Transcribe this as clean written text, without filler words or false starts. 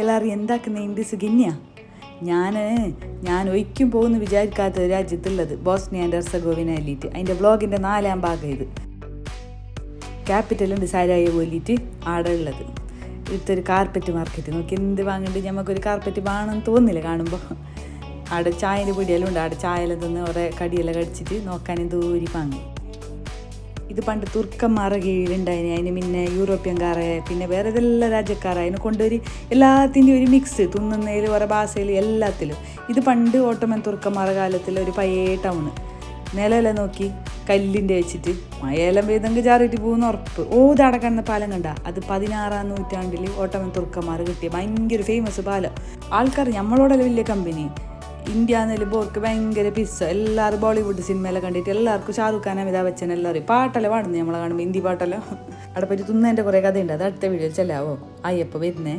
എല്ലാവരും എന്താക്കുന്നതിൻ്റെ സുഖന്യ ഞാൻ ഒരിക്കും പോകുന്നു വിചാരിക്കാത്ത രാജ്യത്തുള്ളത് ബോസ്നിയ ആൻഡ് ഹെർസഗോവിനയിലിട്ട് അതിൻ്റെ വ്ളോഗിൻ്റെ 4ാം ഭാഗം ഇത്. ക്യാപിറ്റലുണ്ട് സാരായ പോലിട്ട് ആടെ ഉള്ളത്. ഇവിടുത്തെ കാർപ്പറ്റ് മാർക്കറ്റ് നോക്കി എന്ത് വാങ്ങിയിട്ട് നമുക്കൊരു കാർപ്പറ്റ് വേണമെന്ന് തോന്നില്ല കാണുമ്പോൾ. ആടെ ചായൻ്റെ പൊടിയെല്ലാം ഉണ്ട്. ആടെ ചായയെല്ലാം തിന്ന് കുറേ കടിയെല്ലാം കടിച്ചിട്ട് നോക്കാൻ ദൂരി വാങ്ങി. ഇത് പണ്ട് തുർക്കന്മാരുടെ കീഴിലുണ്ടായിന്. അതിന് പിന്നെ യൂറോപ്യൻകാരെ പിന്നെ വേറെ ഇതെല്ലാം രാജ്യക്കാരെ അതിനെ കൊണ്ടൊരു എല്ലാത്തിൻ്റെയും ഒരു മിക്സ് തിന്നുന്നതിൽ ഓരോ ഭാഷയിൽ എല്ലാത്തിലും. ഇത് പണ്ട് ഓട്ടോമൻ തുർക്കന്മാരുടെ കാലത്തിൽ ഒരു പഴയ ടൗണ്. നിലമെല്ലാം നോക്കി കല്ലിൻ്റെ വെച്ചിട്ട് മഴയെല്ലാം പെയ്തെങ്കിൽ ചാറിയിട്ട് പോകുന്ന ഉറപ്പ്. ഇതവിടെ കാണുന്ന പാലം കണ്ട അത് 16ാം നൂറ്റാണ്ടിൽ ഓട്ടോമൻ തുർക്കന്മാർ കിട്ടിയ ഭയങ്കര ഫേമസ് പാലം. ആൾക്കാർ നമ്മളോടല്ല വലിയ കമ്പനി ഇന്ത്യ എന്നെല്ലുമ്പോൾ അവർക്ക് ഭയങ്കര പിസ്സ. എല്ലാവരും ബോളിവുഡ് സിനിമയെല്ലാം കണ്ടിട്ട് എല്ലാവർക്കും ഷാറുഖ് ഖാൻ, അമിതാഭ് ബച്ചൻ എല്ലാവരും പാട്ടെല്ലാം പാടുന്നു നമ്മളെ കാണുമ്പോൾ ഹിന്ദി പാട്ടെല്ലാം. അവിടെ പറ്റി തിന്നതിൻ്റെ കുറേ കഥയുണ്ട്. അത് അടുത്ത വീഡിയോ ചെല്ലാവോ? അയ്യപ്പോൾ വരുന്നേ.